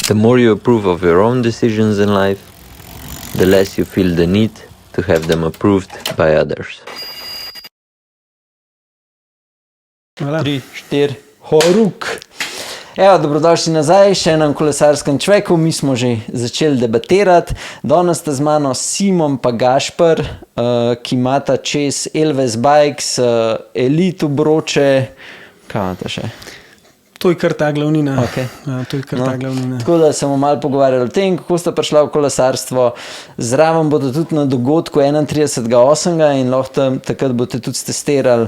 The more you approve of your own decisions in life, the less you feel the need to have them approved by others. Hvala. 3, 4. Horuk. Evo, dobrodošli nazaj še enem kolesarskem čveku. Mi smo že začeli debatirati. Danes sta z mano Simon pa Gašper, ki imata čez Elves Bikes, Elite obroče. Kaj imata še? To je kar ta glavnina. Okay. To je kar ta glavnina. Tako da smo malo pogovarjali o tem, kako sta prišla v kolesarstvo. Zraven bodo tudi na dogodku 31.8. in lahko takrat boste tudi testirali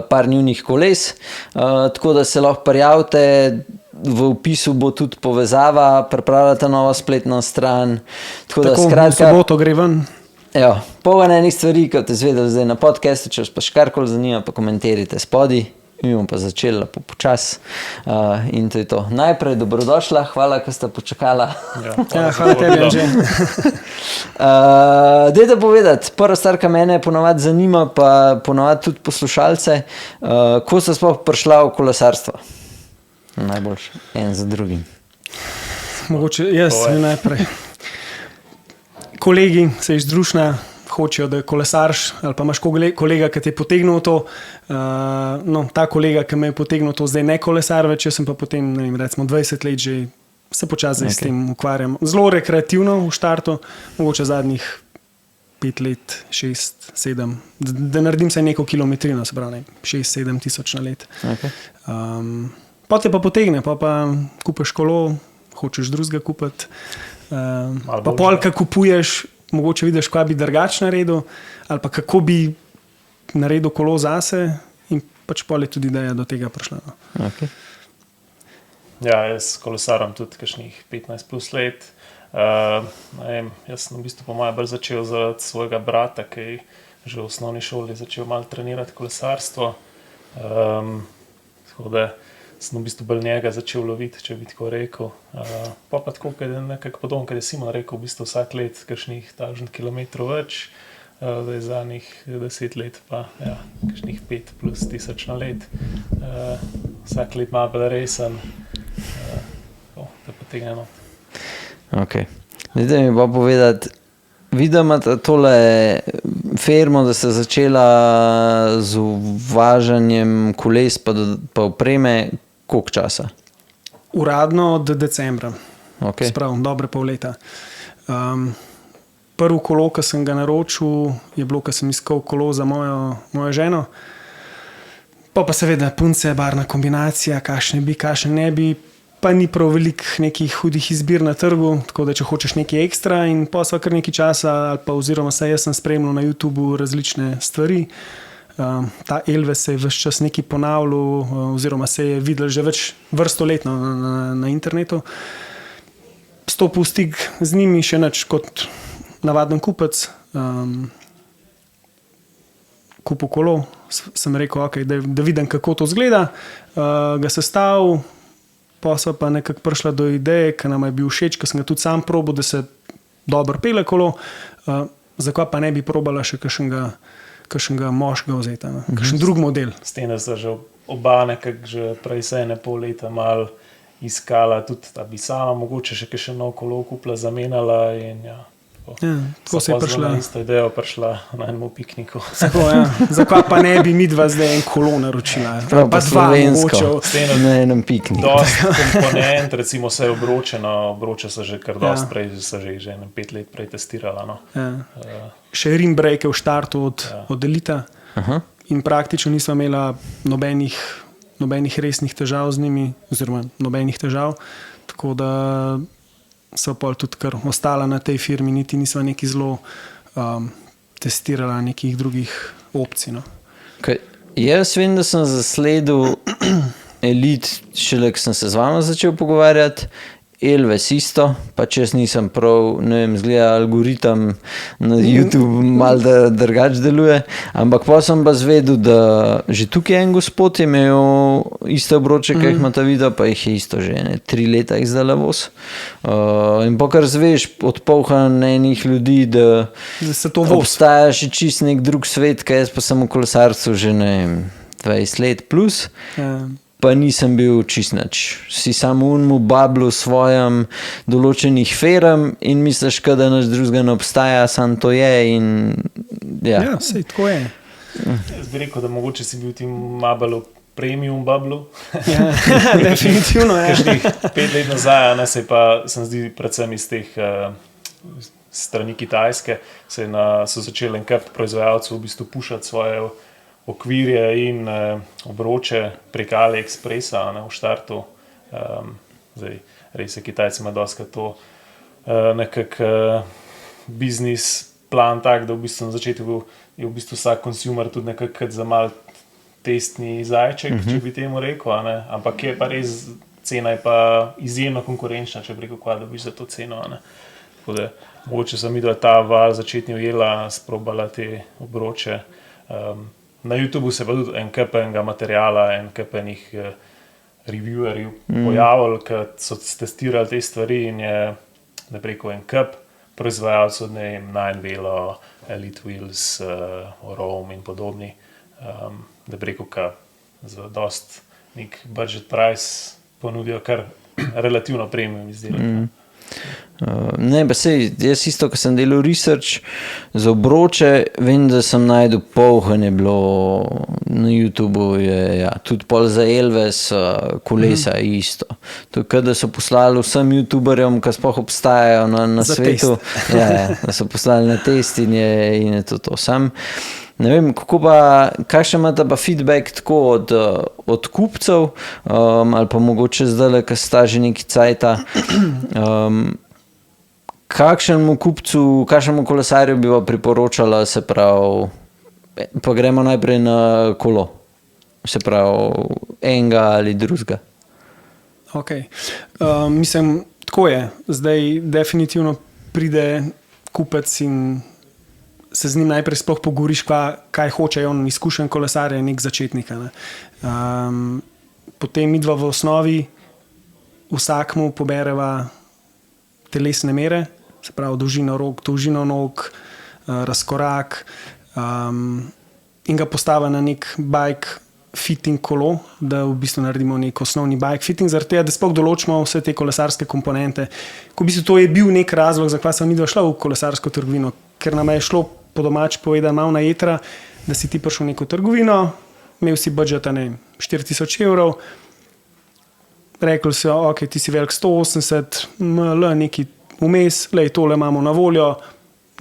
par njunih koles. Tako da se lahko prijavite. V opisu bo tudi povezava, pripravljate novo spletno stran. Tako v soboto gre ven. Evo, polno enih stvari, kot ste izvedeli zdaj na podcastu, če vas pa še karkoli zanima, pa komentirajte spodaj. Mi bomo pa začeli lepo počas. In to je to. Najprej dobrodošla, hvala, ko ste počakala. Hvala tebi, Anže. Dajte povedati, prva stvar, ki mene ponovadi zanima, pa ponovadi tudi poslušalce, ko ste sploh prišla v kolesarstvo? Najboljše, en za drugim. Mogoče jaz najprej. Kolegi se iz družna hočejo, da kolesarš, ali pa imaš kolega, ki te je potegnil to. Ta kolega, ki me je potegnil to, zdaj ne kolesar več, jaz sem pa potem, ne vem, recimo 20 let že se počasi s tem ukvarjam. Zelo rekreativno v štartu, mogoče zadnjih 5 let, 6, 7, da naredim se neko kilometrino, se pravi 6-7 tisoč na let. Okay. Pa te pa potegne, pa kupiš kolo, hočeš drugega kupiti, pa polka kupuješ, mogoče vidiš, kaj bi drugače naredil, ali pa kako bi naredil kolo zase in pač pol je tudi ideja do tega prišla. Okay. Ja, jaz kolesaram tudi kakšnih 15 plus let. Jaz sem v bistvu po mojem bolj začel zaradi svojega brata, ki je že v osnovni šoli začel malo trenirati kolesarstvo. Tako da sem v bistvu bolj njega začel loviti, če bi tako rekel. Pa tako, nekako podobno, kad je Simon rekel, v bistvu vsak let kakšnih 1000 kilometrov več, zdaj zadnjih 10 let pa kakšnih 5 plus 1000 na let. Vsak let malo bolj resen, da potegne not. Ok. Zdaj mi pa povedati, vidim, da tole firmo, da se začela z uvažanjem koles pa opreme, koliko časa? Uradno od decembra. Okay. Sprav, dobre pol leta. Prvo kolo, ki sem ga naročil, je bilo, ko sem iskal kolo za mojo ženo. Pa seveda punce, barna kombinacija, kakšne bi, kakšne ne bi. Pa ni prav veliko nekih hudih izbir na trgu, tako da če hočeš nekaj ekstra in pa sva kar nekaj časa, ali pa oziroma jaz sem spremljal na YouTubeu različne stvari. Ta Elves se je ves čas nekaj ponavljal, oziroma se je videl že več vrsto let na internetu. Stopil v stik z njimi še nič kot navaden kupec. Kupil kolo, sem rekel, okay, da vidim, kako to izgleda. Ga sestavil, pa sva pa nekako prišla do ideje, ki nam je bil všeč, ki sem ga tudi sam probal, da se dobro pele kolo. Zakaj pa ne bi probala še kakšnega moškega vzeta, kakšen drug model. S tem, da so že oba nekako že prej se ene pol leta malo iskala, tudi da bi sama mogoče še kakšen nov kolo kupila, zamenjala in tako se je prišla. Na isto idejo prišla na enem pikniku. Zakaj pa ne bi midva zdaj en kolo naročila? Pa slovensko, na enem pikniku. Dosti komponent, recimo vse obroče so že kar dosti prej, so že 5 let prej testirala. No. Še rim brake v štartu od Elita. In praktično nisva imela nobenih resnih težav z njimi, oziroma nobenih težav, tako da so pol tudi kar ostala na tej firmi, niti nisva neki zelo testirala nekih drugih opcij. No. Okay. Jaz vem, da sem zasledil Elite, šele ko sem se z vama začel pogovarjati, Elves isto, pa če jaz nisem prav, ne vem, zgleda algoritem na YouTube malo drugače deluje, ampak pa sem pa zvedel, da že tukaj en gospod je imel iste obroče, ki jih ima ta video, pa jih je isto že 3 leta izdala voz. In pa kar zveš od polhanenih ljudi, da se to voz obstaja še čist nek drug svet, kaj jaz pa sem v kolesarcu že 20 let plus. pa nisem bil čist nič. Si samo unmu bablu svojem določenih ferem in misliš, da nič drugega ne obstaja, sam to je in Ja, sej tako je. Jaz bi rekel, da mogoče si bil v tem Mabalu premium bablu. Ja, definitivno je. Kažnih 5 let nazaj, ne, sem zdi predvsem iz teh strani Kitajske, so začeli enkrat proizvajalci v bistvu pušati svoje okvirje in obroče prek AliExpressa v štartu. Zdaj, res je, Kitajci ima doskrat to nekak biznis plan tak, da v bistvu na začetku je v bistvu vsak konsumer tudi nekako za mal testni zajček, če bi temu rekel, ne? Ampak je pa res, cena je pa izjemno konkurenčna, če bi rekel, kva dobiš za to ceno. Ne? Tako da, mogoče sem videl, da ta val začetni ujela, sprobala te obroče. Na YouTubeu se pa tudi en kup enega materijala, en kup enih reviewerjev pojavili, ki so testirali te stvari in je, da preko en kup proizvajalcev, Nine Velo, Elite Wheels, Rome in podobni, da preko za dost nek budget price ponudijo kar relativno premium izdelek. Ne, pa sej, jaz isto, ko sem delal research za obroče, vem, da sem najdel polhanje bilo na YouTubeu, ja, tudi pol za Elves kolesa isto. To je, da so poslali vsem YouTuberjem, ki sploh obstajajo na svetu, da so poslali na test in je to sam. Ne vem, kakšen imate pa feedback tako od kupcev, ali pa mogoče zdaj, ki sta že neki cajta, kakšnemu kupcu, kakšnemu kolesarju bi pa priporočala, se pravi, pa gremo najprej na kolo, se pravi, enega ali drugega. Ok, mislim, tako je, zdaj definitivno pride kupec in se z njim najprej sploh pogovoriš, kaj hoče on, izkušen kolesar je nek začetnik. Ne. Potem midva v osnovi vsakmu pobereva telesne mere, se pravi dolžino rok, dolžino nog, razkorak in ga postava na nek bike fitting kolo, da v bistvu naredimo nek osnovni bike fitting, zaradi tega, da sploh določimo vse te kolesarske komponente. Ko v bistvu to je bil nek razlog, zakaj sem midva šla v kolesarsko trgovino, ker nam je šlo po domač povedati malo na jetra, da si ti prišel v neko trgovino, imel si budžeta, 4000 evrov, rekli so, ok, ti si velik 180, neki vmes, lej, tole imamo na voljo,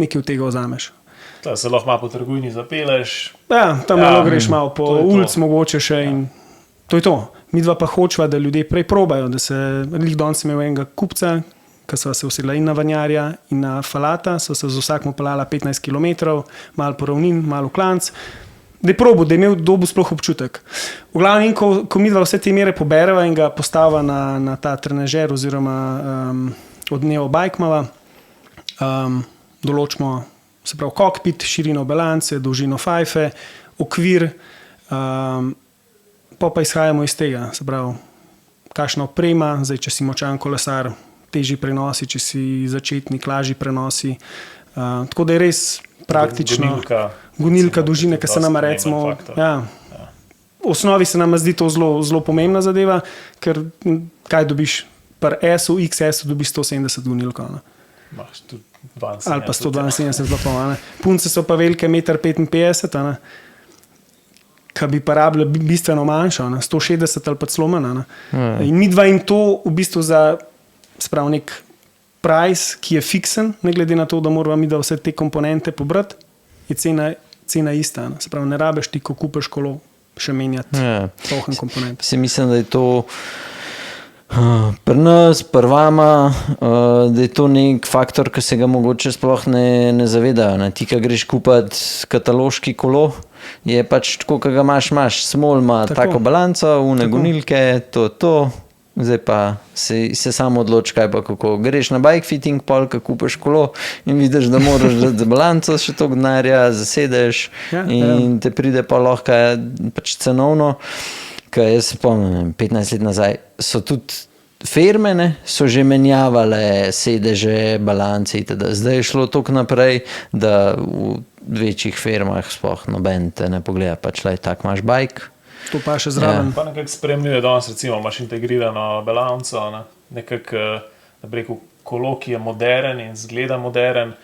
nekaj od tega vzameš. Ta se lahko malo po trgovini zapeleš. Ja, tam malo greš malo po ulici mogoče še in to je to. Midva pa hočva, da ljudje prej probajo, da se, danes sem imel enega kupca, ki so se usedla in na Vanjarja in na Falata, so se z vsakom pelala 15 km, malo po ravnin, malo v klanc, da je probil, da je imel dobu sploh občutek. V glavnem, ko midva vse te mere pobereva in ga postava na ta trenažer oziroma od Neo Bikemava, določimo, se pravi, kokpit, širino balance, dolžino fajfe, okvir, pa izhajamo iz tega, se pravi, kakšna oprema, zdaj, če si močan kolesar, težji prenosi, če si začetnik, lažji prenosi. Tako da je res praktično. Gonilka dolžine, ki se nama recimo. Ja, v osnovi se nama zdi to zelo, zelo pomembna zadeva, ker kaj dobiš pri S-u, XS-u dobiš 170 gonilko. Imaš tudi 72. Ali pa 172. Punce so pa velike 1,55 m, ki bi pa rabile bistveno manjšo, 160 ali pa celo manj. In midva jim to v bistvu za sprav nek price, ki je fiksen, ne glede na to, da moramo mi da vse te komponente pobrati, je cena ista. Se pravi, ne rabeš ti, ko kupiš kolo, še menjati polhen komponent. Se mislim, da je to pri nas, pri vama, da je to nek faktor, ki se ga mogoče sploh ne zavedajo. Ne? Ti, ki greš kupiti kataloški kolo, je pač tako, ki ga imaš, smol ima tako balanco, une gonilke, to. Zdaj pa se samo odloči, kaj pa kako. Greš na bike fitting, pol, ko kupiš kolo in vidiš, da moraš za balanco še toliko denarja, zasedeš in te pride pa lahko pač cenovno, ker jaz spomnim, 15 let nazaj so tudi firme, so že menjavale sedeže, balance itd. Zdaj je šlo toliko naprej, da v večjih firmah sploh noben te ne pogleda, pač tak imaš bike, to pa še zraven. Pa nekako spremljuje danes, recimo, imaš integrirano balanco, nekako, da bi rekel, kolo, ki je modern in zgleda modern,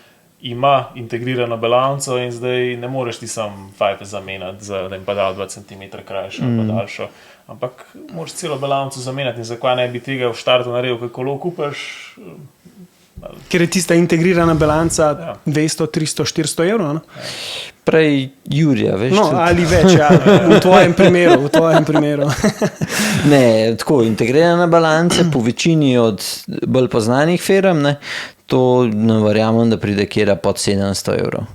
ima integrirano balanco in zdaj ne moreš ti sam fajte zamenjati, da jim pa dal 2 cm krajšo ali pa daljšo, ampak moraš celo balanco zamenjati in zakaj ne bi tega v štartu naredil, kaj kolo kupaš. Ker je tista integrirana balanca 200, 300, 400 evrov, no? Prej Jurija, veš. No, ali več, ja, v tvojem primeru. Ne, tako, integrirana balanca po večini od bolj poznanih firm, ne, to ne verjamem, da pride kjera pod 700 evrov.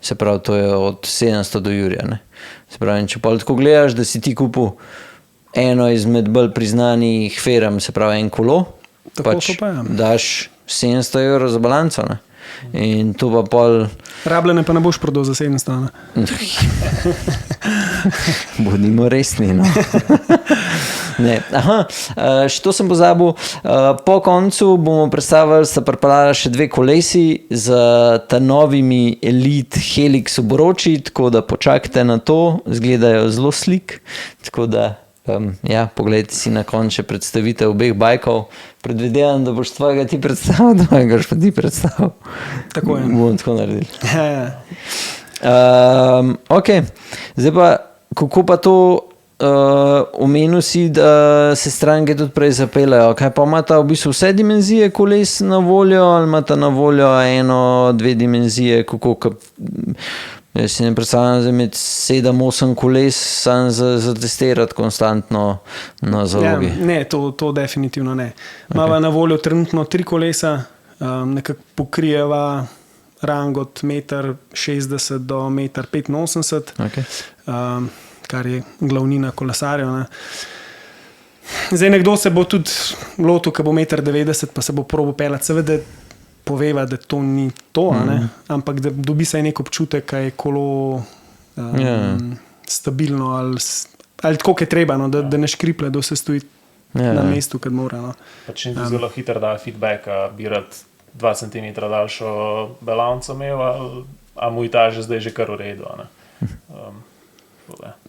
Se pravi, to je od 700 do Jurija, ne. Se pravi, če pa tako gledaš, da si ti kupil eno izmed bolj priznanih firm, se pravi en kolo, Tako pač pa je. daš 700 evrov za balanco, ne. In to pa pol... Rabljene pa ne boš prodal za 700, ne? Bodimo resni, no. Ne. Aha, še to sem pozabil. Po koncu bomo predstavili, sta pripeljala še 2 kolesi z ta novimi Elite Helix obroči, tako da počakajte na to, izgledajo zelo slik, tako da ja, pogledajte si na konče predstavitev obeh bajkov. Predvidevam, da boš tvojega ti predstavil, da boš pa ti predstavil. Tako je. Bomo tako naredili. Ok, zdaj pa, kako pa to omenil si, da se stranke tudi prej zapeljajo. Kaj pa imata v bistvu vse dimenzije koles na voljo ali imata na voljo 1, 2 dimenzije, kako jaz si ne predstavljam, da imeti 7-8 koles sam za testirati konstantno na zalogi. Ja, ne, to definitivno ne. Imava na voljo trenutno 3 kolesa, nekako pokrijeva rang od 1,60 m do 1,85 m, Okay. Kar je glavnina kolesarjev. Ne. Zdaj nekdo se bo tudi lotil, ko bo 1,90 m, pa se bo probo peljati. Seveda poveva, da to ni to, ampak da dobi se nek občutek, kaj je kolo stabilno ali tako, kot je treba, no, da ne škriple, da se stoji na mestu, kad mora. No. Pač ni zelo hiter da feedback, bi rad 2 cm daljšo balanco imel, a mu je ta že zdaj že kar v redu.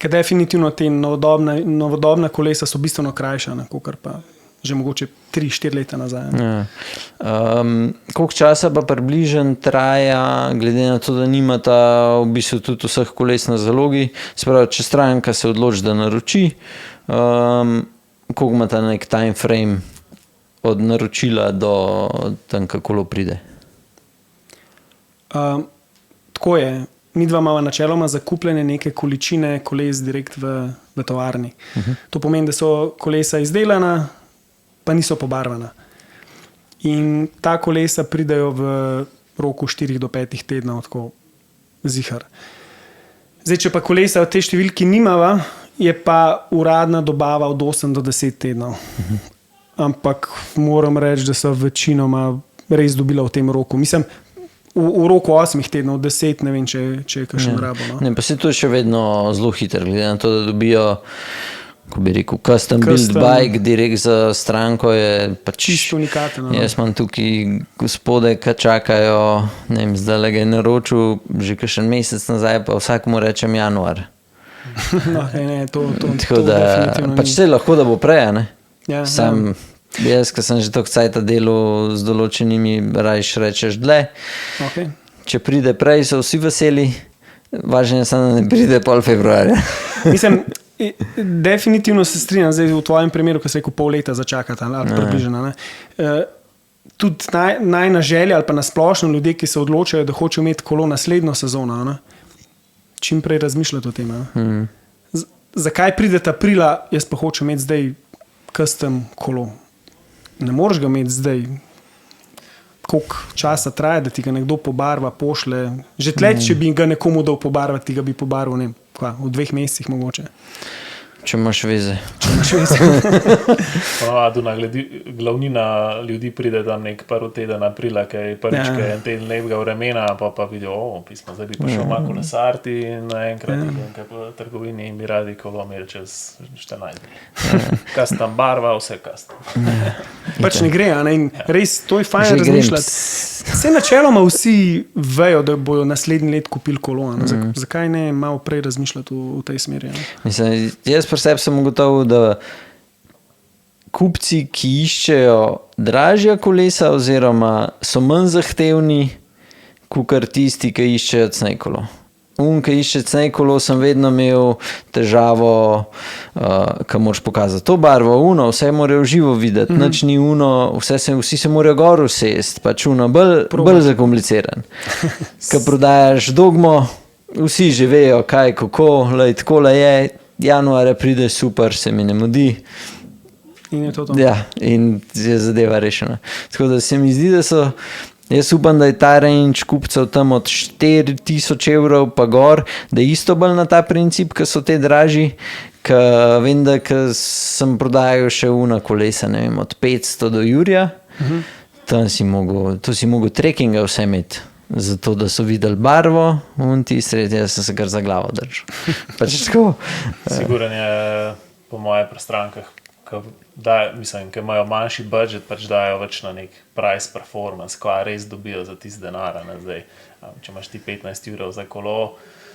Ker definitivno te novodobna kolesa so bistveno krajša, kakor pa že mogoče 3-4 leta nazaj. Ja. Koliko časa pa približno traja, glede na to, da nimata v bistvu tudi vseh koles na zalogi, se pravi, če stranka se odloči, da naroči, koliko imata nek time frame od naročila do tam, kako kolo pride? Tako je. Mi dva imamo načeloma zakupljene neke količine koles direkt v tovarni. To pomeni, da so kolesa izdelana, pa niso pobarvana. In ta kolesa pridajo v roku 4 do 5 tednov, tako zihar. Zdaj, če pa kolesa v tej številki nimava, je pa uradna dobava od 8 do 10 tednov. Ampak moram reči, da so večinoma res dobila v tem roku. Mislim, v roku 8 tednov, 10, ne vem, če je kakšen rabo. No? Ne, pa se to še vedno zelo hiter, glede na to, da dobijo, ko bi rekel, custom build bike direkt za stranko, je pač čisto unikaten. No? Jaz imam tukaj gospode, ki čakajo, ne vem, zdaj le ga je naročil, že kakšen mesec nazaj, pa vsakemu rečem januar. No, ne, to tako da, pač se lahko, da bo prej, ne? Ja, sam, jaz, ko sem že toliko cajta delal z določenimi, rajš rečeš dlje. Okay. Če pride prej, so vsi veseli, važno je samo, da ne pride pol februarja. Mislim, definitivno se strinjam, zdaj v tvojem primeru, ko se rekel pol leta začakati, ali približno. Tudi najna želja ali pa nasplošno ljudje, ki se odločajo, da hočejo imeti kolo naslednjo sezono, ne? Čim prej razmišljati o tem. Zakaj pridete aprila, jaz pa hočem imeti zdaj custom kolo. Ne moreš ga imeti zdaj. Koliko časa traja, da ti ga nekdo pobarva, pošle. Že tle, če bi ga nekomu dal pobarvati, ti ga bi pobarval, ne vem, v 2 mesecih mogoče. Če imaš veze. Glavnina ljudi pride tam nek par teden aprila, kaj prvič, kaj en teden lepega vremena, pa vidijo, pismo, zdaj bi prišel malo kolesarti in naenkrat kaj po trgovini in bi radi kolo imeli čez 14 dni. Custom barva, vse custom. Pač ne gre, ne? In res, to je fajn razmišljati. Vse načeloma vsi vejo, da bojo naslednji let kupili kolo. Zakaj ne malo prej razmišljati v tej smeri? Mislim, jaz pri sebi sem ugotovil, da kupci, ki iščejo dražja kolesa oziroma so manj zahtevni, kakor tisti, ki iščejo cnej kolo. Ki išče cnej kolo, sem vedno imel težavo, ko moraš pokazati to barvo, vse morajo živo videti, nič ni vsi se morajo gor usesti, pač bolj zakompliciran. Ko prodajaš dogmo, vsi že vejo, kaj, kako, takole je, januarja pride, super, se mi ne mudi. In je to. Ja, in je zadeva rešena. Tako da se mi zdi, da so, jaz upam, da je ta range kupcev tam od 4000 evrov pa gor, da je isto bolj na ta princip, ki so te dražji, ki vem, da sem prodajal še kolesa, ne vem, od 500 do Jurja, tam si mogel trekkinga vse imeti, zato da so videli barvo, ti sredi, jaz sem se kar za glavo držal. Pač tako. Siguren je po moje pri strankah, ki imajo manjši budžet, pač dajo več na nek price performance, ko res dobijo za tist denar. Zdaj, če imaš ti 15 evrov za kolo.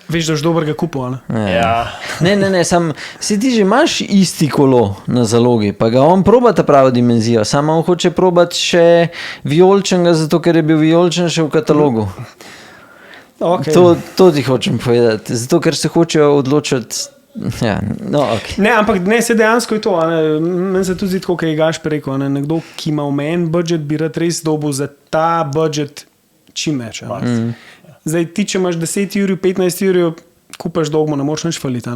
Veš, da je dobrega kupo, ne? Ja. Ne, si ti že imaš isti kolo na zalogi, pa ga on proba ta pravo dimenzijo, samo on hoče probati še vijoličnega, zato ker je bil vijoličen še v katalogu. Okay. To ti hočem povedati, zato ker se hočejo odločiti. Ja, no, okay. Ne, ampak ne, se dejansko je to. Meni se tudi zdi tako, kaj je Gašper rekel. Nekdo, ki ima omejen budžet, bi rad res dobil za ta budžet čim več. Zdaj, ti, če imaš 10 ur, 15 ur, kupaš dogmo, ne moreš nič faliti.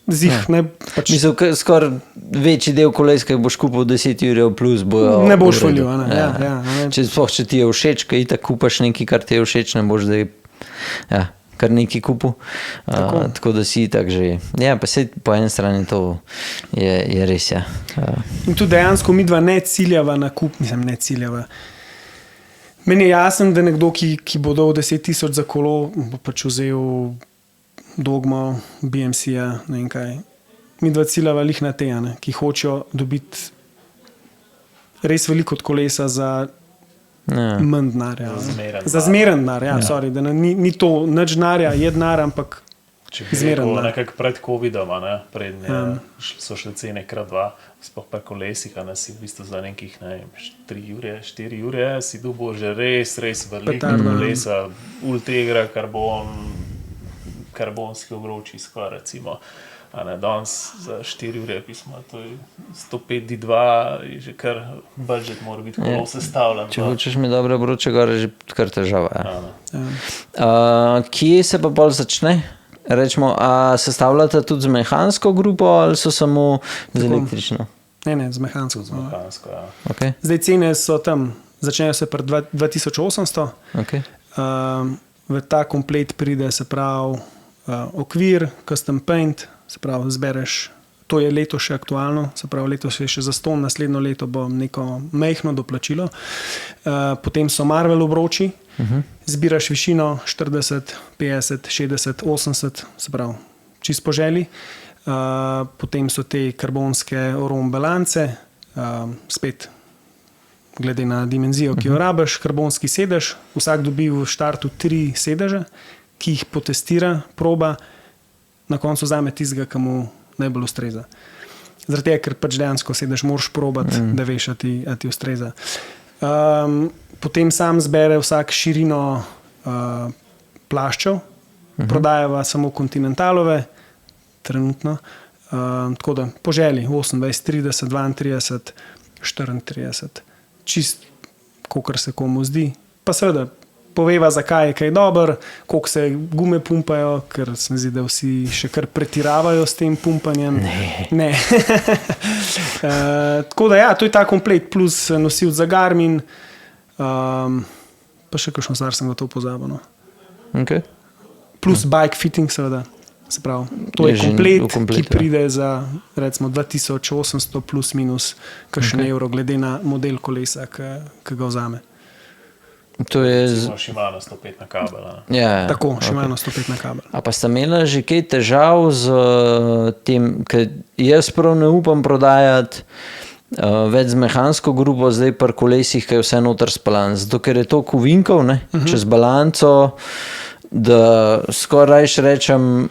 Mislim, skoraj večji del koles, ki boš kupil 10 ur plus, ne boš falil. Če ti je všeč, kaj itak kupaš nekaj, kar ti je všeč, ne boš zdaj kar neki kupu. Tako da si tak že. Ja, pa se po eni strani to je res, ja. In tu dejansko midva ne ciljava na kup, ne ciljava. Meni je jasno, da nekdo, ki bo dal 10 000 za kolo, bo pač vzel dogmo, BMC-ja, ne vem kaj. Midva ciljava lih na te, ki hočejo dobiti res veliko od kolesa za manj denarja. Za zmeren denar, sorry, da ni to nič denarja, je denar, ampak zmeren denar. Nekako pred COVID-om, prednje so šle cene krat 2, sploh pri kolesih, si v bistvu za nekih 3 ure, 4 ure, si dobil že res veliko kolesa, Ultegra, karbonski obroči skoraj, recimo. Danes za 4 ure pismo, to je 105 D2, je že kar budžet mora biti kolo sestavljen. Če hočeš mi dobre obroče, gore je že kar težava. Kje se pa bolj začne? Rečemo, a sestavljate tudi z mehansko grupo ali so samo z električno? Ne, z mehansko. Okay. Zdaj cene so tam, začnejo se pri 2800. Okay. V ta komplet pride, se pravi, okvir, custom paint, se pravi, zbereš, to je leto še aktualno, se pravi, leto je še zaston, naslednjo leto bo neko majhno doplačilo. Potem so Marvel obroči, zbiraš višino 40, 50, 60, 80, se pravi, čist po želji. Potem so te karbonske orom balance, spet glede na dimenzijo, ki jo rabiš, karbonski sedež, vsak dobi v štartu 3 sedeže, ki jih potestira, proba, na koncu vzame tistega, ki mu najbolj ustreza. Zaradi tega, ker pač dejansko sedež moraš probati, da veš, a ti ustreza. Potem sam zbere vsak širino plaščev, prodajava samo kontinentalove, trenutno, tako da po želji 28, 30, 32, 34, čist, kolikor se komu zdi. Pa seveda, poveva, zakaj je kaj dober, koliko se gume pumpajo, ker se mi zdi, da vsi še kar pretiravajo s tem pumpanjem. Ne. Tako da ja, to je ta komplet, plus nosil za Garmin, pa še kakšno stvar sem ga to pozabil. Okay. Plus bike fitting, seveda. Se pravi, to je komplet, ki pride za recimo 2800 plus minus kakšen evro, glede na model kolesa, ki ga vzame. To je Shimano 105 na kabel. Ja, tako, Shimano 105 na kabel. A pa sta imela že kaj težav z tem, ker jaz prav ne upam prodajati več z mehansko grupo, zdaj pri kolesih, ki je vse noter spaljan. Zato, ker je to kovinkov, ne, čez balanco, da skoraj rečem,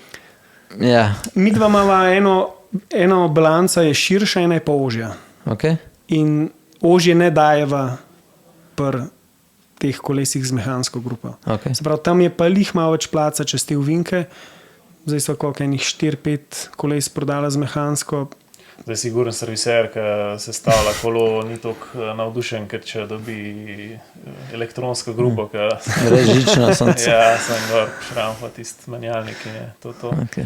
ja. Mi dva imava eno balanca je širša, ena je pa ožja. Okay. In ožje ne dajeva pri teh kolesih z mehansko grupo. Okay. Se pravi, tam je pa lih malo več placa čez te ovinke. Zdaj so koliko enih 4-5 koles prodala z mehansko. Zdaj siguren serviser, ki se stavlja kolo, ni tako navdušen, ker če dobi elektronsko grupo, Režično sem se. ja, sem gor šramfa tisti menjalnik in je to. Okay.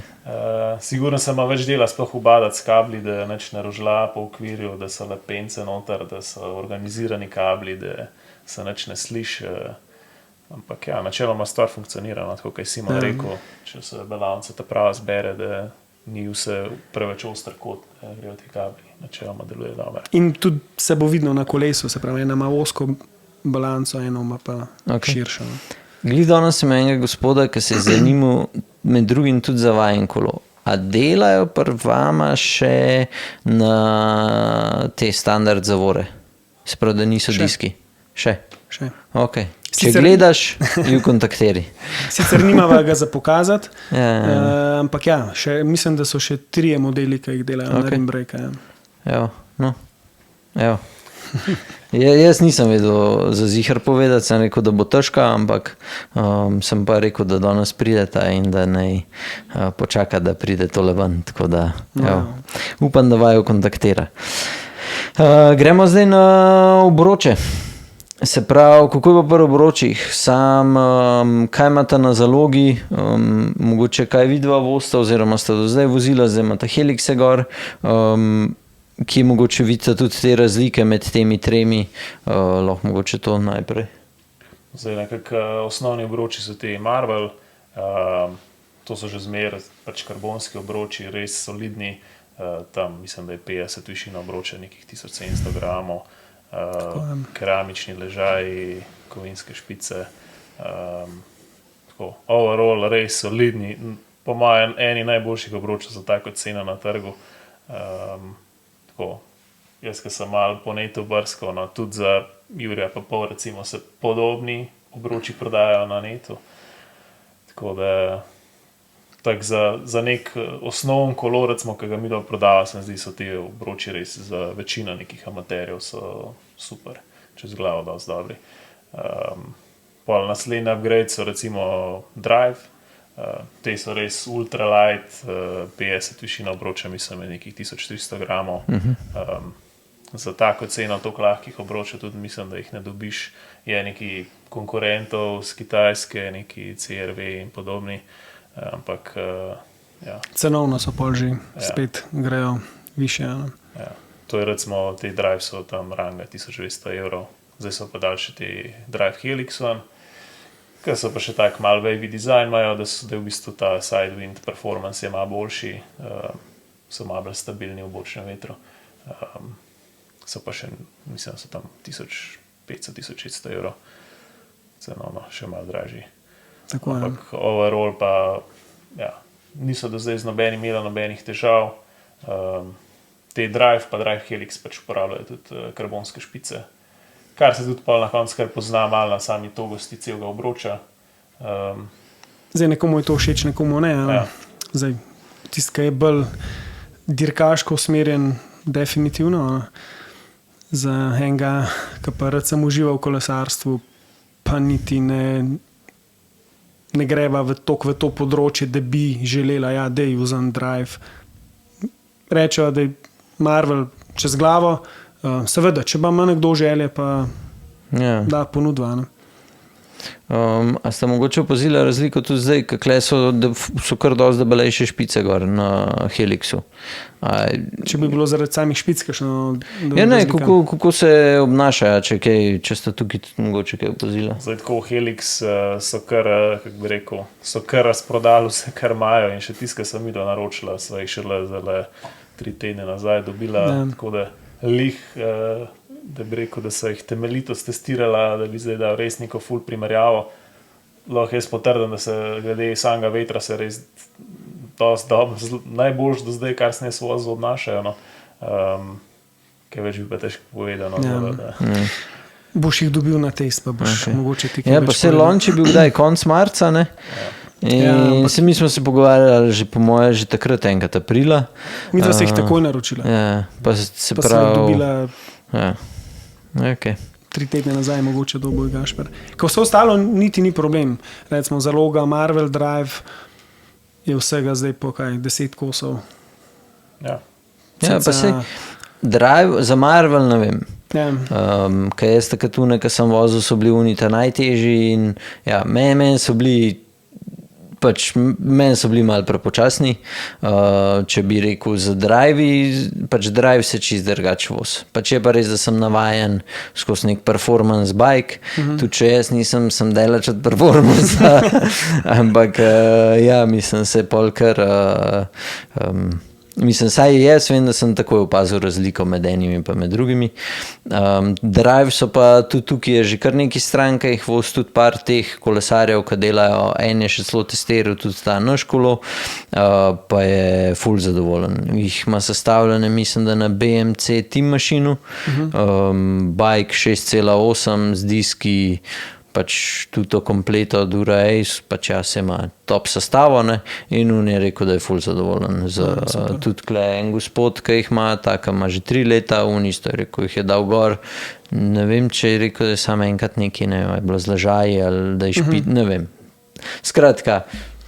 Siguren sem ima več dela sploh ubadati s kabli, da neč ne rožla po okvirju, da so lepence noter, da so organizirani kabli, da se neč ne sliši. Ampak ja, načeloma stvar funkcionira, no, tako kaj Simon rekel, če se balance ta prava zbere, da ni vse preveč oster kot grejo ti kabli, načeloma deluje dobro. In tudi se bo vidno na kolesu, se pravi, ena ima osko balanco, ena ima pa širšo. Glih danes sem enega gospoda, ki se je zanimal med drugim tudi za vajen kolo. A delajo pri vama še na te standard zavore? Se pravi, da niso diski? Še? Ok. Če gledaš, ju kontakteri. Sicer nimava ga za pokazati, ampak mislim, da so še 3 modeli, ki jih delajo na Rimbrejka. Jaz nisem vedel za zihar povedati, sem rekel, da bo težka, ampak sem pa rekel, da danes prideta in da naj počaka, da pride tole ven. Tako da upam, da vaju kontaktira. Gremo zdaj na obroče. Se pravi, kako je pa pri obročih? Kaj imate na zalogi? Mogoče kaj vidva vosta, oziroma ste do zdaj vozila, zdaj imate Helixe gor. Kje mogoče vidite tudi te razlike med temi 3? Lahko mogoče to najprej. Zdaj nekako osnovni obroči so ti Marvel. To so že zmer pač karbonski obroči, res solidni. Tam mislim, da je 50 višina obroča, nekih 1700 gramov. Keramični ležaji, kovinske špice, overall res solidni, po mojem eni najboljših obročov za tako ceno na trgu. Jaz, ki sem malo po netu brskal, no, tudi za Jurija pa pol recimo se podobni obroči prodajajo na netu, tako da tak za nek osnovn kolo, recimo, ki ga mi dobro prodava, se mi zdi, so ti obroči res za večino nekih amaterjev so super, čez glavo dosti dobri. Pol naslednji upgrade so recimo Drive, te so res ultralight, 50 višina obroča, mislim, je nekih 1300 gramov. Za tako ceno toliko lahkih obročev tudi mislim, da jih ne dobiš. Je neki konkurentov z Kitajske, neki CRV in podobni. Ampak cenovno so pol že spet grejo više. To je recimo, te Drive so tam ranga 1200 evrov, zdaj so pa daljši te Drive Helix ven, ki so pa še tak malo wavy design imajo, da je v bistvu ta sidewind performance je malo boljši, so malo bolj stabilni v bočnem vetru. So pa še, mislim, so tam 1500-1600 evrov, cenovno še malo dražji. Ampak overall pa niso do zdaj z nobenih težav. Te Drive pa Drive Helix pač uporabljajo tudi karbonske špice, kar se tudi pa na koncu kar pozna malo na sami togosti celega obroča. Zdaj nekomu je to všeč, nekomu ne. Zdaj, tist, ki je bolj dirkaško usmerjen, definitivno. Za enega, ki pa recimo uživa v kolesarstvu, pa niti ne greva v to področje, da bi želela, da je vzem Drive. Rečeva, da je Marvel čez glavo. Seveda, če pa ima nekdo želje, pa da ponudva. A ste mogoče opazili razliko tudi zdaj, kakle so kar dosti debelejše špice gor na Helixu? Če bi bilo zaradi samih špic, kako se obnašajo, če ste tukaj mogoče kaj opazili? Zdaj tako Helix so kar, kako bi rekel, so kar razprodali vse, kar imajo, in še tiska sem videla naročila, sva jih šele 3 tedne nazaj dobila, tako da lih, da bi rekel, da so jih temeljito testirala, da bi zdaj dal res neko ful primerjavo. Lahko jaz potrdim, da se glede samega vetra se res dosti dobro, najboljš do zdaj, kar se ne svozo obnašajo. No. kaj več bi pa težko povedal. No, Ja. da. Boš jih dobil na test, pa boš mogoče ti kaj Ja, pa več se povedal. launch je bil kdaj, konc marca, ne? In Ja, ampak- mi smo se pogovarjali že po moje, že takrat enkrat aprila. Mi dva se jih takoj naročila. Ja, pa se Pa sem jih pravi... dobila Ja, ok. 3 tedne nazaj, mogoče dobo je Gašper. Ko vse ostalo niti ni problem. Recimo zaloga Marvel Drive je vsega zdaj po kaj, 10 kosov. Ja. Ja, pa Cca- se Drive za Marvel, ne vem. Ja. Kaj jaz takrat tune, ki sem vozil, so bili unita najtežji in ja, meni so bili meni so bili malo prepočasni, če bi rekel za drive, pač drive se čist drugače voz. Pač je pa res, da sem navajen skozi nek performance bike, tudi če jaz nisem, sem delač od performance, ampak ja, mislim se polkar, mislim, saj jaz vem, da sem takoj opazil razliko med enimi in med drugimi. Drive so pa tudi tukaj je že kar nekaj strank, jih voz tudi par teh kolesarjev, ki delajo, en je še celo testiral tudi ta naš kolo, pa je ful zadovoljen. Jih ima sestavljene, mislim, da na BMC Team Machinu, bike 6,8 z diski, pač tudi to kompleto od Ura Ace, pač ja, se ima top sestavo, ne, in on je rekel, da je ful zadovoljen. Tudi kle en gospod, ki jih ima, taka ima že 3 leta, on isto je rekel, jih je dal gor, ne vem, če je rekel, da je samo enkrat nekaj, ne vem, je bilo zlažaji ali da je špit, ne vem. Skratka,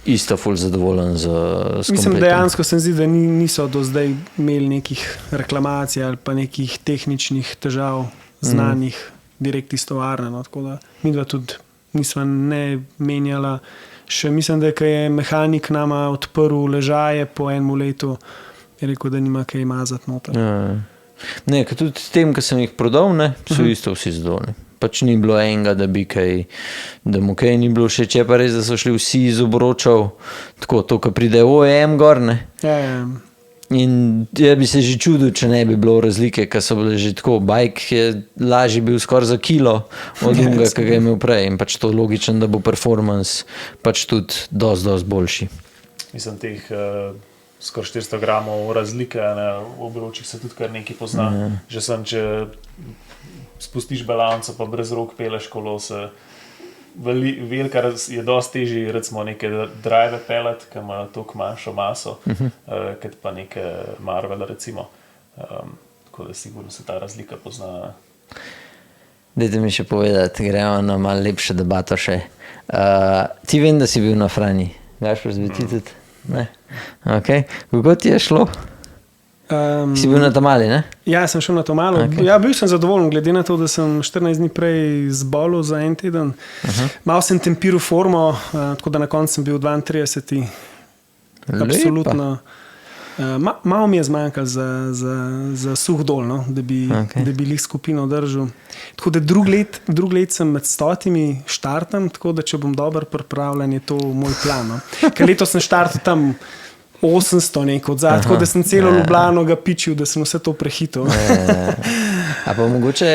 isto ful zadovoljen z Mislim, kompletom. dejansko se zdi, da niso do zdaj imeli nekih reklamacij ali pa nekih tehničnih težav znanih direkt iz tovarne. No, tako da mi dva tudi nisva ne menjala. Še mislim, da je mehanik nama odprl ležaje po enem letu, je rekel, da nima kaj mazati noter. Ja. Ne, ker tudi s tem, ki sem jih prodal, ne, so isto vsi zadovoljni. Pač ni bilo enega, da bi kaj, da mu kaj ni bilo všeč, je pa res, da so šli vsi iz obročev, tako to, ko pride OEM gor, ne. Ja, ja. In jaz bi se že čudil, če ne bi bilo razlike, ker so bile že tako, bike je lažji bil skoraj za kilo od unga, ki ga je imel prej in pač to logično, da bo performance pač tudi dosti boljši. Mislim, teh skoraj 400 gramov razlike na obročih se tudi kar nekaj pozna. Že sem, če spustiš balanco pa brez rok peleš kolo, se velika je dosti težji, recimo neke drive pellet, ki ima toliko manjšo maso, kot pa neke Marvel, recimo. Tako da sigurno se ta razlika pozna. Dajte mi še povedati, gremo na malo lepšo debato še. Ti vem, da si bil na Franji. Gašper, zbi ti tudi? Ne? Ok. Kako ti je šlo? Si bil na Tamali, ne? Ja, sem šel na to malo. Okay. Ja, bil sem zadovoljen, glede na to, da sem 14 dni prej zbolel za en teden. Malo sem tempiral formo, tako da na koncu sem bil 32. Absolutno. Malo mi je zmanjkalo za suh dol, no, da bi lih skupino držal. Tako da drug let sem med 100 štartam, tako da če bom dober pripravljen, je to moj plan. No. Ker letos sem štartal tam 800 nekaj odzad, tako da sem celo Ljubljano ga pičil, da sem vse to prehitil. A pa mogoče,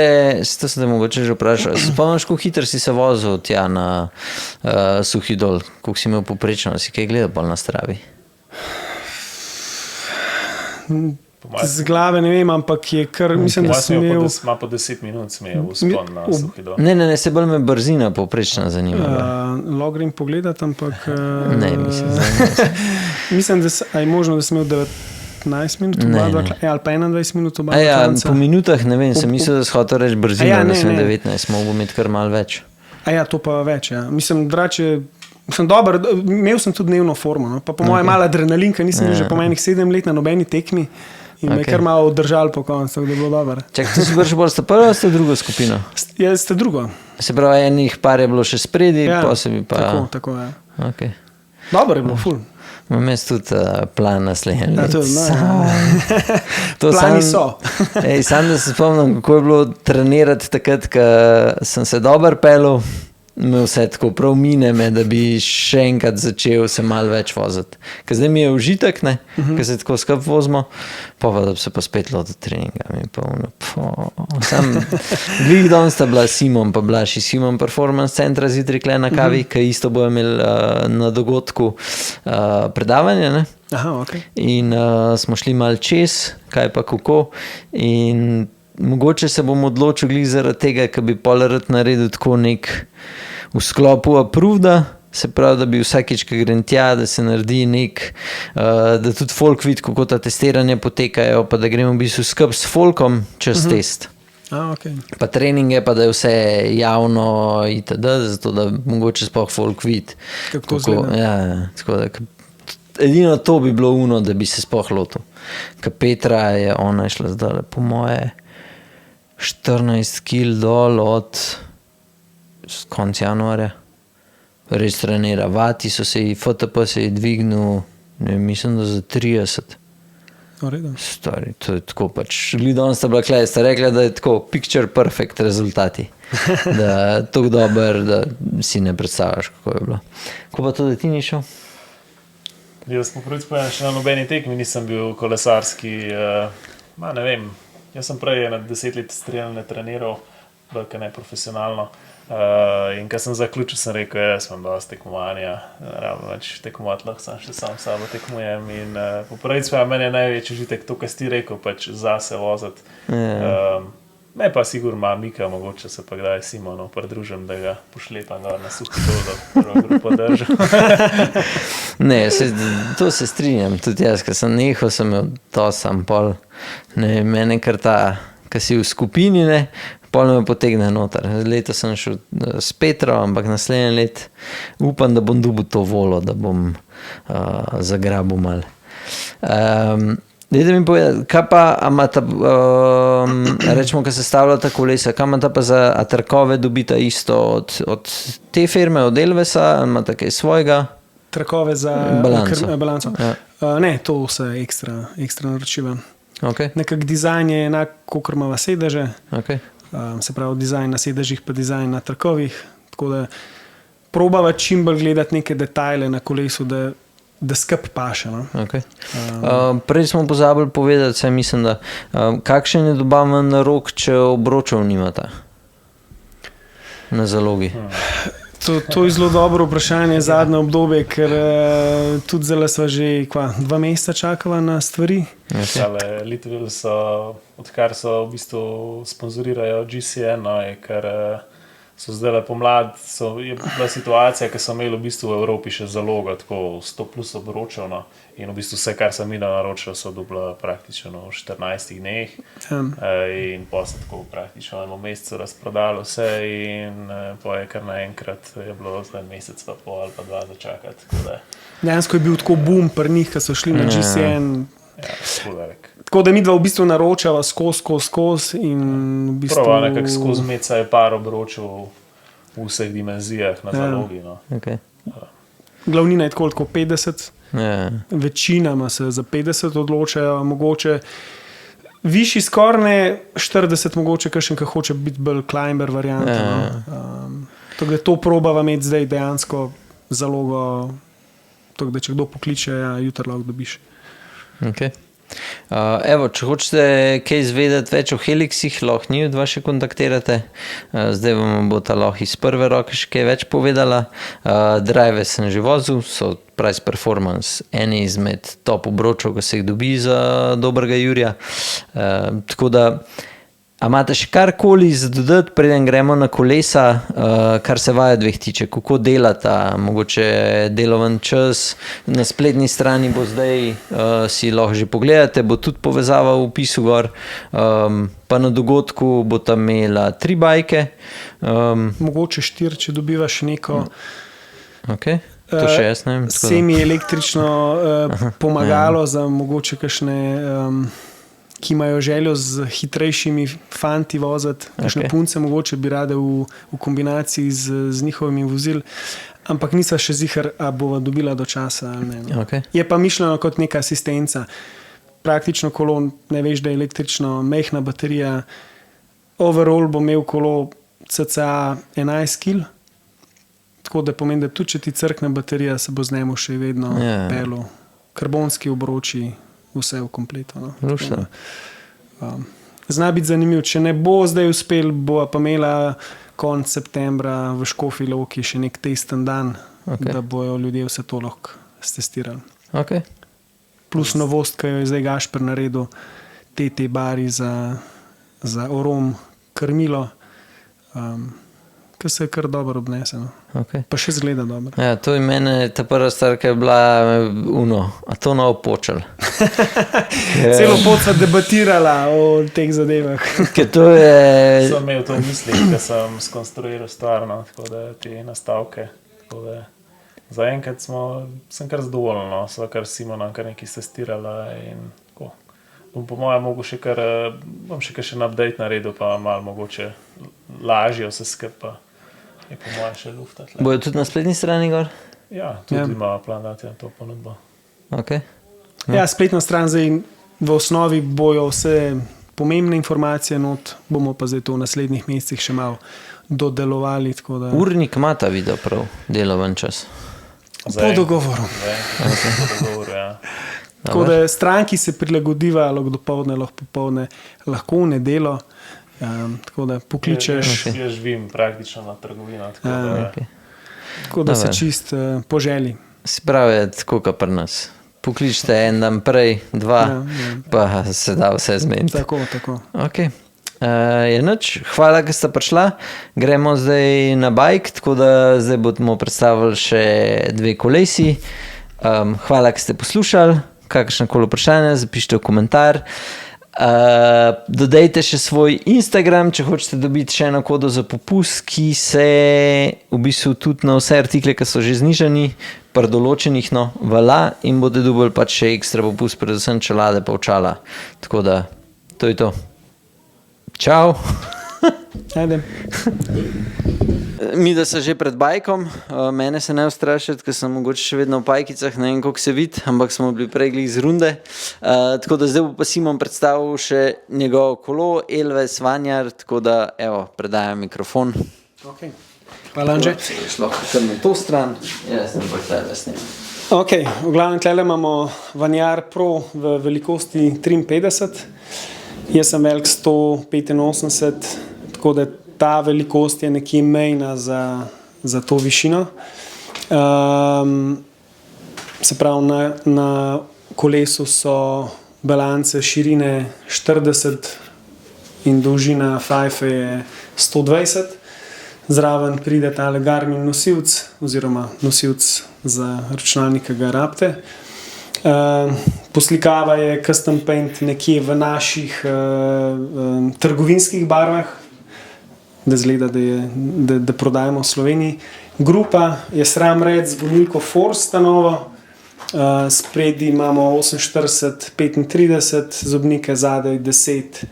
to sem te mogoče že vprašal, spomniš, kako hitro si se vozil tja na Suhi dol, koliko si imel poprečno, si kaj gledal bolj na Stravi? Z glave ne vem, ampak je kar, mislim, da sem imel... Ima po 10 minut smejo vzpon na Suhi dol. Ne, se bolj me brzina poprečna zanima. Logrim pogledati, ampak... Ne, mislim, da je možno, da sem imel 19 minut, ali pa 21 minut oba. Ja, po minutah ne vem, sem mislil, da si hotel reči brzina, da sem 19, mogo imeti kar malo več. Ja, to pa več, ja. Mislim, drače... Sem dober, imel sem tudi dnevno formo, no? Pa po mojem malo adrenalin, ker nisem bil že po menih 7 let na nobeni tekmi in me kar malo držal po koncu, da je bilo dobro. Čak, to si prvi bolj sta prva, ste drugo skupino? Ja, ste drugo. Se pravi, enih par je bilo še spredi, pa se bi pa... Tako, ja. Okay. Dobro je bilo, ful. Imam jaz tudi plan naslednje let. Plani so. Sam da se spomnim, kako je bilo trenirati takrat, ko sem se dober pelil, me vse tako prav mine me, da bi še enkrat začel se malo več voziti. Ker zdaj mi je užitek, ne, ker se tako skup vozimo, pa da bi se pa spet lotil treninga. Sam glih danes sta bila Simon, pa bila še Simon Performance Centra zjutraj kle na kavi, ki isto bojo imeli na dogodku predavanje, ne. Aha, ok. In smo šli malo čez, kaj pa kako, in mogoče se bom odločil glih zaradi tega, ker bi pol rad naredil tako nek v sklopu approveda, se pravi, da bi vsakič, ko grem tja, da se naredi nek, da tudi folk vidi, kako ta testiranja potekajo, pa da gremo v bistvu skupaj s folkom čez test. Okay. Pa trening je pa, da je vse javno itd., zato da mogoče sploh folk vidi. Kako to zgleda. Ja, tako da, edino to bi bilo uno, da bi se sploh lotil. Ker Petra je, ona je šla zdaj po moje 14 kil dol od konca januarja. Res trenira. Vati so se ji, FTP se ji dvignil, ne, mislim, da za 30. Stari, to je tako pač. Lidon sta bila klej, sta rekla, da je tako picture perfect rezultati. Da tako dober, da si ne predstavljaš, kako je bilo. Ko pa to, da ti ni šel? Jaz po prvič povedam, še na nobeni tekmi nisem bil kolesarski, ne vem, jaz sem prej na 10 let streljane treniral, bolj ne profesionalno. In ko sem zaključil, sem rekel, jaz imam dosti tekmovanja, ravno več tekmovati, lahko sem še sam sabo tekmujem. In po prvič pa meni je največji užitek to, kar si ti rekel, pač zase voziti. Me pa sigurno ima Mika, mogoče se pa kdaj Simonu pridružim, da ga pošlepam na suhi dol, da prvo grupo držam. Ne, to se strinjam, tudi jaz, ker sem nehal, sem imel to sam pol. Ne, mene kar ta, ko si v skupini, ne, pol me potegne noter. Leto sem šel s Petro, ampak naslednje let upam, da bom dobil to volo, da bom zagrabil malo. Dajte mi povedati, kaj pa imata, rečemo, ko se stavljata kolesa, kaj imata pa za trakove dobita isto od te firme, od Elvesa, ali imata kaj svojega? Trakove za balanco. Ja. Ne, to vse ekstra naročiva. Okay. Nekak dizajn je enak, kot imava sedeže. Okay. Se pravi, dizajn na sedežih, pa dizajn na trakovih. Tako da probava čim bolj gledati neke detajle na kolesu, da skup paše. No? Okay. Prej smo pozabili povedati, saj mislim, da kakšen je dobaven rok, če obročev nimata na zalogi? To je zelo dobro vprašanje zadnje obdobje, ker tudi zelo sva že 2 meseca čakala na stvari. Okay. Litvil so, odkar so v bistvu sponzorirajo GCN, no, je kar so zdaj pomlad, je bila situacija, ki so imeli v bistvu v Evropi še zalogo, tako 100 plus obročev, no, in v bistvu vse, kar sem mi naročil, so dobila praktično v 14 dneh. In pa se tako praktično v mesecu razprodalo vse in pa je kar naenkrat je bilo zdaj mesec pa pol ali pa 2 začakati. Dejansko je bil tako boom pri njih, ko so šli na GCN. Ja, tako da mi dva v bistvu naročava skozi in v bistvu... Prava nekako skozi meca je par obročil v vseh dimenzijah na zalogi. No. Okay. Glavnina je tako 50. Večinama se za 50 odločajo, mogoče višji skoraj ne 40, mogoče kakšen, ki hoče biti bolj climber varianta. No. Tako da to probava imeti zdaj dejansko zalogo, tako da če kdo pokliče, jutri lahko dobiš. Okay. Evo, če hočete kaj izvedeti več o Helixih, lahko njih dva še kontaktirate. Zdaj vam bo ta lahko iz prve roke še kaj več povedala. Drive sem že vozil, so price performance eni izmed top obročev, ko se jih dobi za dobrega Jurija. Tako da a imate še karkoli za dodati, preden gremo na kolesa, kar se vaja dveh tiče, kako delata, mogoče deloven čas, na spletni strani bo zdaj, si lahko že pogledate, bo tudi povezava v opisu gor, pa na dogodku bo tam imela 3 bajke. Mogoče 4, če dobivaš neko okay. To še jaz ne vem. Semi-električno pomagalo za mogoče kakšne... ki imajo željo z hitrejšimi fanti voziti, kakšne punce mogoče bi rade v kombinaciji z njihovimi vozili, ampak nisva še zihar, a bova dobila do časa ali ne. No. Okay. Je pa mišljeno kot neka asistenca. Praktično kolo, ne veš, da je električno, mehna baterija, overall bo imel kolo cca 11 kil, tako da pomeni, da tudi če ti crkne baterija, se bo z njemu še vedno pelo. Karbonski obroči, vse v kompletu. No. Zna biti zanimiv. Če ne bo zdaj uspel, bo pa imela konec septembra v Škofji Loki še nek testen dan, da bojo ljudje vse to lahko stestirali. Okay. Plus novost, ki jo je zdaj Gašper naredil, TT bari za za orom, krmilo, ki se je kar dobro obnese. No. Okay. Pa še zgleda dobro. Ja, to je mene, ta prva stvar, ki je bila a to novo počel. Celo pot sva debatirala o teh zadevah. Ker to je... Sem imel to v mislih, da sem skonstruiral stvar, no, tako da te nastavke. Zaenkrat sem kar zadovoljen, no, sva kar Simona kar nekaj testirala in tako. Bom po mojem mogo še kar en update naredil, pa malo mogoče lažje vse skupaj. Je po mojem še lufta. Bojo tudi na spletni strani gor? Ja, tudi ima plan dati na to ponudbo. Okay. Ja, spletna stran zdaj v osnovi bojo vse pomembne informacije not, bomo pa zdaj to v naslednjih mesecih še malo dodelovali. Da... Urnik ima ta video prav, deloven čas. Po dogovoru. Po dogovoru, ja. Tako da stranki se prilagodiva, lahko dopoldne, lahko popoldne, lahko v nedelo. Tako da pokličeš. Jaz živim praktično na trgovino. Tako da se čist po želji. Se pravi, tako kot pri nas. Pokličite en dan prej, dva, pa se da vse zmeniti. Tako. Okay. Je nič, hvala, da ste prišla. Gremo zdaj na bajk, tako da zdaj bomo predstavili še 2 kolesi. Hvala, da ste poslušali. Kakršnakoli vprašanje, zapišite v komentar. Dodajte še svoj Instagram, če hočete dobiti še eno kodo za popust, ki se v bistvu tudi na vse artikle, ki so že znižani, pri določenih vala in bodo dobili pač še ekstra popust, predvsem čelade pa očala. Tako da, to je to. Čau! Ajde. Mi, da so že pred bajkom, mene se ne ustrašiti, ker sem mogoče še vedno v pajkicah, ne vem, koliko se vidi, ampak smo bili prej z runde. Tako da zdaj bo pa Simon predstavil še njegovo kolo, Elves Vanjar, tako da, evo, predajam mikrofon. Okay. Hvala, Anže. Lahko kar na to stran, jaz sem pa tebe snim. Ok, v glavnem tlele imamo Vanjar Pro v velikosti 53, jaz sem velik 185, tako da ta velikost je nekje mejna za to višino. Se pravi, na kolesu so balance širine 40 in dolžina fajfe je 120. Zraven pride tale Garmin nosilc oziroma nosilc za računalnik, ki ga rabite. Poslikava je custom paint nekje v naših trgovinskih barvah, da zgleda, da prodajemo v Sloveniji. Grupa je SRAM Red z gonilko Force stanovo, spredi imamo 48, 35, zobnike zadaj 10,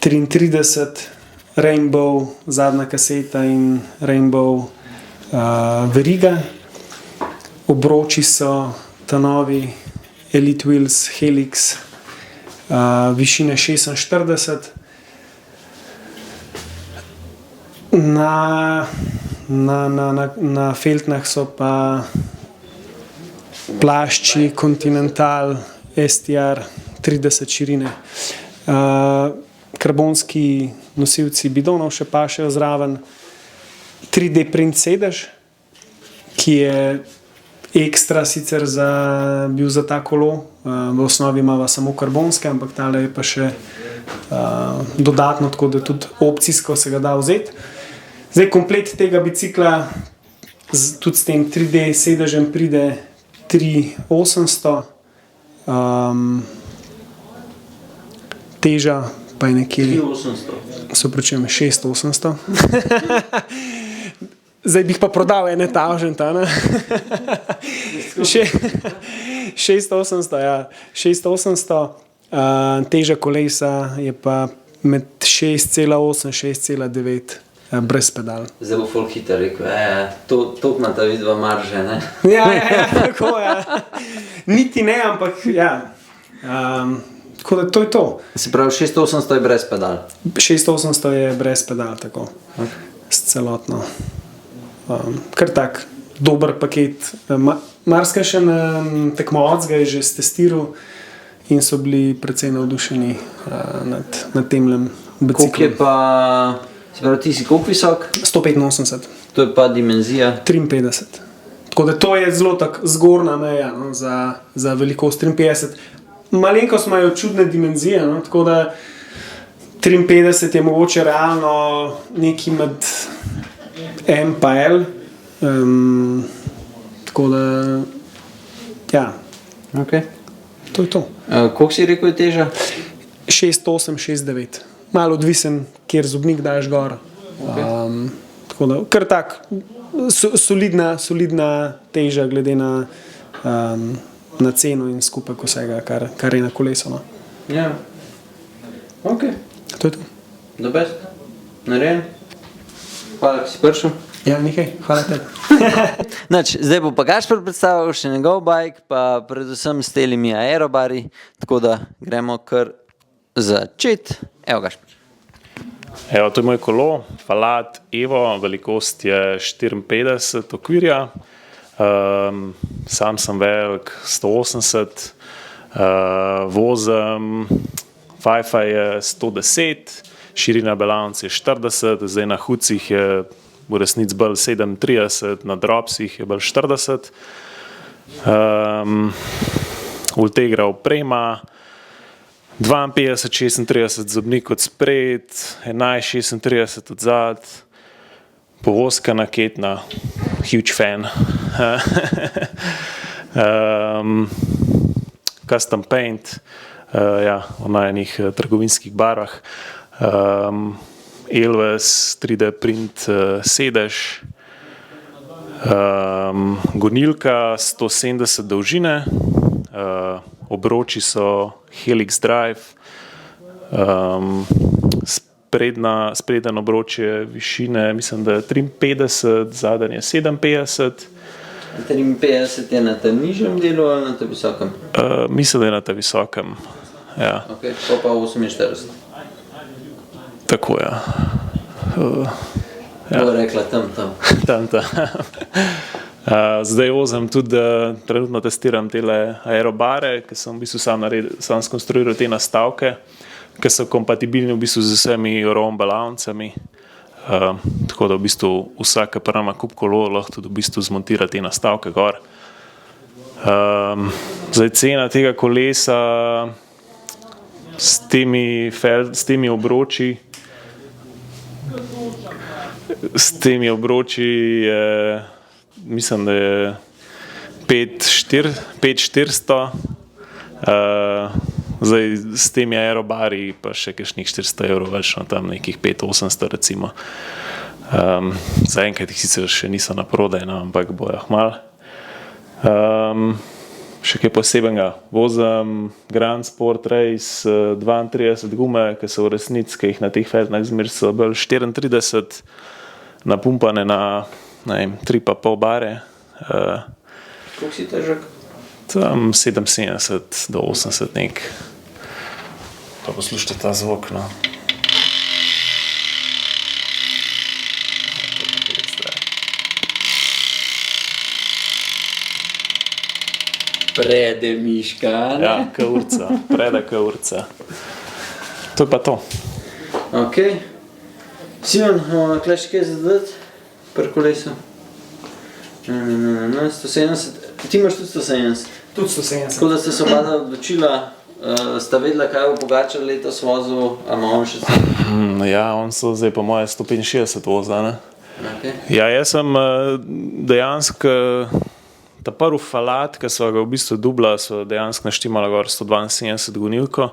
33, Rainbow, zadnja kaseta in Rainbow veriga. Obroči so ta novi Elite Wheels Helix višine 46. Na feltnah so pa plašči Continental STR 30 širine. Karbonski nosilci bidonov še pašejo zraven. 3D print sedež, ki je ekstra sicer bil za ta kolo. V osnovi imava samo karbonske, ampak tale je pa še dodatno, tako da tudi opcijsko se ga da vzeti. Zdaj, komplet tega bicikla, tudi s tem 3D sedežem pride 3800, teža pa je nekje 6800. Zdaj bih pa prodal ene tavženta, ne? 6800, ja. 6800, teža kolesa je pa med 6,8-6,9 brez pedal. Zelo folk hiter rekel, to ima ta vidva marže, ne? Ja, tako, ja. Niti ne, ampak ja. Tako da to je to. Se pravi, 600-800 je brez pedal? 600-800 je brez pedal, tako. S celotno. Kar tak dober paket. Marsikajšen tekmovalec ga je že testiral in so bili precej navdušeni nad temlem biciklom. Koliko je pa, se pravi, ti si koliko visok? 185. To je pa dimenzija? 53. Tako da to je zelo tak zgornja meja, no, za velikost 53. Malenkost imajo čudne dimenzije, no, tako da 53 je mogoče realno nekaj med M pa L. Tako da, ja, Okay. to je to. Koliko si rekel je teža? 6,8, 6,9. Malo odvisen, kjer zobnik daš gor. Tako da, kar tak, solidna teža glede na ceno in skupek vsega, kar je na kolesu. No. Ja. Ok, To je to. the best. Narejen. Hvala, da si prišel. Ja, nekaj, hvala tebi. Zdaj bo pa Gašper predstavil še njegov bike, pa predvsem s telimi aerobari, tako da gremo kar začeti. Evo Gašper. Evo, to je moj kolo, Falat Evo, velikost je 54 okvirja, sam sem velik 180, vozim, Wi-Fi je 110, širina belavnice je 40, zdaj na hucih je v resnici bolj 37, na dropsih je bolj 40. Ultegra oprema, 52, 36 zobnik od spred, 11, 36 od zad, povozka naketna, huge fan. Custom paint, ja, v najnih trgovinskih barvah. Elves, 3D print sedež, gonilka 170 dolžine, obroči so Helix Drive, spreden obroč je višine, mislim, da je 53, zadnji je 57. 53 je na tem nižjem delu ali na tem visokem? Mislim, da je na tem visokem. Ja. Ok, pa 48. Tako je. Ja. Bo rekla tam. Tam. Zdaj vozim tudi, trenutno testiram tele aerobare, ki sem v bistvu sam skonstruiral te nastavke, ki so kompatibilni v bistvu z vsemi ROM balavnicami. Tako da v bistvu vsaka prva kup kolo lahko tudi v bistvu zmontira te nastavke gor. Zdaj cena tega kolesa s temi obroči je, mislim, da je 5,400, zdaj s temi aerobari pa še kakšnih 400 evrov več, no tam nekih 5,800 recimo. Zaenkrat jih sicer še niso na prodaj, no, ampak bojo hmal. Še kaj posebenega, vozim Grand Sport Race 32 gume, ki so v resnici, ki jih na teh feltnah zmer so bolj 34, napumpane na 3,5 bare. Koliko si težak? Tam 77 do 80 nek. Pa poslušajte ta zvok, no. Prede miška, ne? Ja, kaurca, preda kaurca. To je pa to. Ok. Simon, tukaj še kaj zadati? Pri kolesu? 170. Ti imaš tudi 170? Tudi 170. Tako da ste se oba odločila, sta vedela, kaj bo Pogačar letos vozil, a ima on še sam? Ja, on so zdaj po moje 165 vozda, ne? Okay. Ja, jaz sem dejansko ta prvi Falat, ki so ga v bistvu dubla, so dejansko naštimala gor 172 gonilko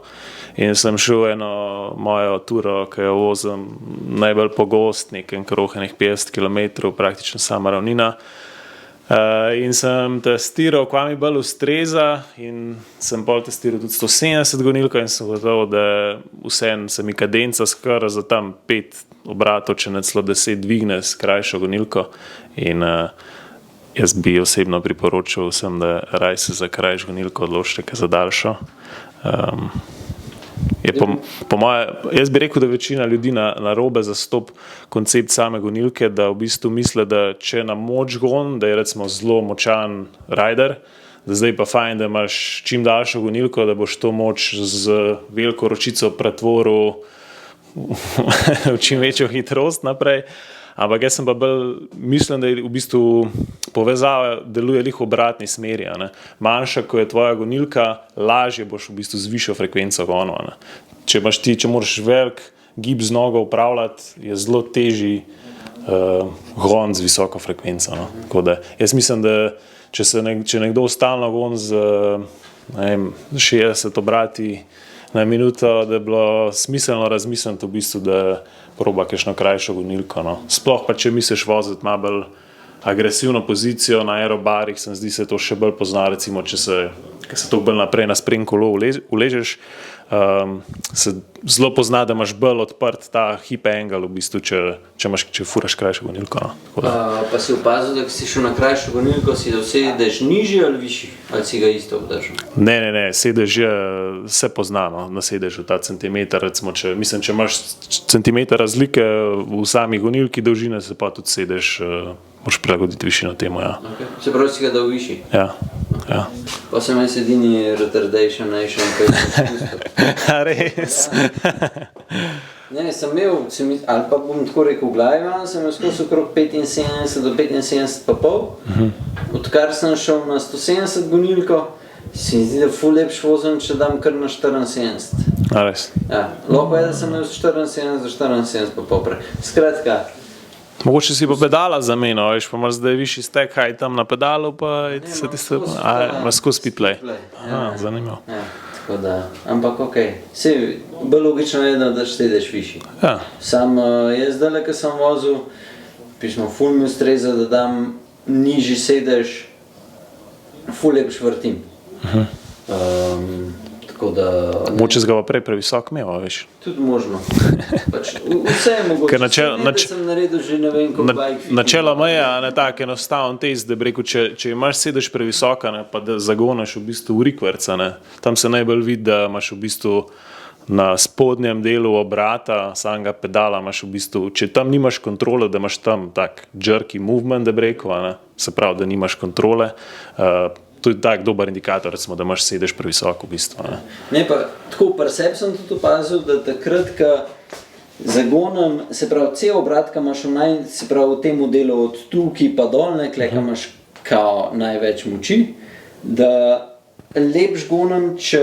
in sem šel eno mojo turo, ki jo vozim najbolj pogost, nekaj krohenih 50 km, praktično sama ravnina. In sem testiral, kaj mi bolj ustreza in sem bolj testiral tudi 170 gonilko in sem gotov, da vseeno se mi kadenca skoraj za tam 5 obratov, če ne celo 10 dvigne s krajšo gonilko in jaz bi osebno priporočil vsem, da raj se za krajšo gonilko odločite, kaj za daljšo. Po moje, jaz bi rekel, da večina ljudi na robe zastop koncept same gonilke, da v bistvu misle, da če na moč gon, da je recimo zelo močan rider, da zdaj pa fajn, da imaš čim daljšo gonilko, da boš to moč z veliko ročico pretvoril v čim večjo hitrost naprej. Ampak jaz sem pa bolj mislim, da je v bistvu povezava deluje lih v obratni smeri. Manjša, ko je tvoja gonilka, lažje boš v bistvu z višjo frekvenco gonil. Če moraš velik gib z nogo upravljati, je zelo težji gon z visoko frekvenco. No. Tako da jaz mislim, da če nekdo stalno gon z 60 obrati na minuto, da je bilo smiselno razmisliti v bistvu, da proba kakšno krajšo gonilko. No. Sploh pa, če misliš voziti malo bolj agresivno pozicijo na aerobarih, se mi zdi, se to še bolj pozna, recimo, če se to bolj naprej na sprednje kolo uležeš, se zelo pozna, da imaš bolj odprt ta hip angle, v bistvu, če furaš krajšo gonilko. No. Pa si opazil, da si šel na krajšo gonilko, si da sedež nižji ali višji, ali si ga isto obdržal? Ne, sedež se pozna, no, na sedežu ta centimeter, recimo, če imaš centimeter razlike v sami gonilki dolžine, se pa tudi sedež moraš prilagoditi višino temu, ja. Okay. Se pravi, si ga dal višji? Ja. Pa sem jaz edini retardation nation, kaj sem spustil. Res? Ne, sem imel, ali pa bom tako rekel, v glavi, sem imel skozi okrog 75 do 75,5. Odkar sem šel na 170 gonilko, se mi zdi, da ful lepš vozim, če dam kar na 74. Res? Ja, lahko je, da sem imel 74 do 74,5 prej. Skratka, mogoče si pa pedala zamenil, veš, pa imaš zdaj višji stek, kaj tam na pedalu, pa se ti se... imaš skozi speedplay. Zanimivo. Ja, tako da, ampak okej. Sej, bolj logično je, da sedeš višji. Ja. Sam jaz zdaj, ko sem vozil, pismo ful mi ustreza, da dam nižji sedež, ful lepš vrtim. Tako da... Moče ga pa prej previsok imel, veš. Tudi možno. Pač, vse je mogoče. Da sem naredil že ne vem, koliko bike fitting. Načeloma je tak enostaven test, da bi rekel, če imaš sedež previsoka, ne, pa da zagonaš v bistvu v rikverca, ne, tam se najbolj vidi, da imaš v bistvu na spodnjem delu obrata samega pedala, imaš v bistvu, če tam nimaš kontrole, da imaš tam tak jerky movement, da bi rekel, ne, se pravi, da nimaš kontrole, to je tak dober indikator, recimo, da imaš sedež previsoko v bistvu. Ne, pa tako pri sebi sem tudi opazil, da takrat, ko zagonem, se pravi, cel obrat, ko imaš se pravi, v tem delu od tukaj pa dolne, ko imaš kao največ moči, da lepš gonem, če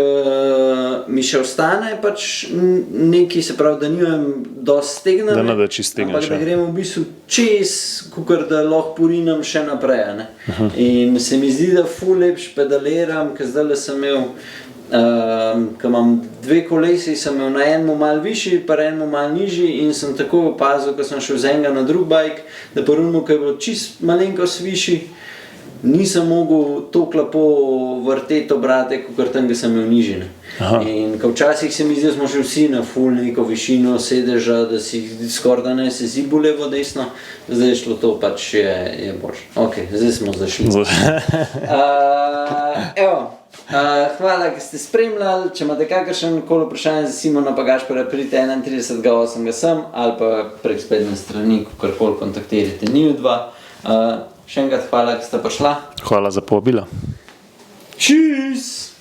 mi še ostane pač nekaj, se pravi, da nimam dosti stegname, ampak da grem v bistvu čez, kakor da lahko porinem še naprej. Ne? In se mi zdi, da ful lepš pedaliram, ker zdaj sem imel, ko imam dve kolesi, sem imel na enemu malo višji, pa enemu malo nižji in sem tako opazil, ko sem šel z enega na drug bike, da po rumu, ko je bilo čist malenkost višji, nisem mogel toliko lepo vrteti obrate, kot tam, ki sem imel nižine. In ko včasih se mi zdi, da smo že vsi na ful neko višino sedeža, da si skoraj da ne se zibo levo desno, zdaj je šlo to, pač je boljše. Ok, zdaj smo zašli. Hvala, ki ste spremljali. Če imate kakršen koli vprašanje za Simona Pagašperja, pridite 31.8. sem ali pa prek spletne strani, kakorkoli kontaktirajte njiju dva. Še enkrat hvala, ki ste prišla. Hvala za povabilo. Tschüss!